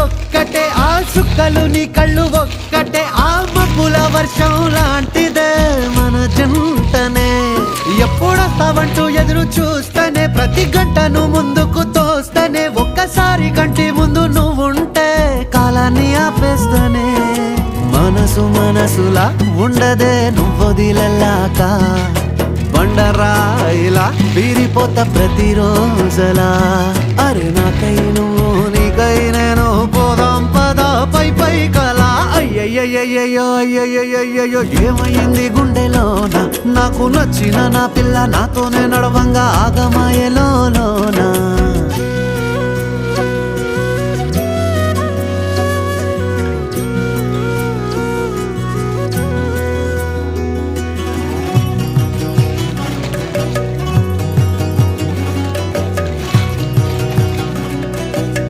ఒక్కటే ఆ చుక్కలు నీ కళ్ళు ఒక్కటే ఆ మబ్బుల వర్షం లాంటిదే మన జంటనే ఎప్పుడొస్తావంటూ ఎదురు చూస్తేనే ప్రతి గంటను ముందుకు తోస్తేనే ఒక్కసారి కంటి ముందు నువ్వుంటే కాలాన్ని ఆపేస్తేనే మనసులా ఉండదే నువ్వొదిలెల్లాక బండరాయిలా వీరిపోత ప్రతిరోజలా అరే నాకై నువ్వు నీకై నేను పోదాం పద పై కలా అయ్యయ్యయ్యో అయ్యయ్యయ్యో ఏమైంది గుండెలోన నాకు నచ్చిన నా పిల్ల నాతోనే నడవంగా ఆగమాయలోనా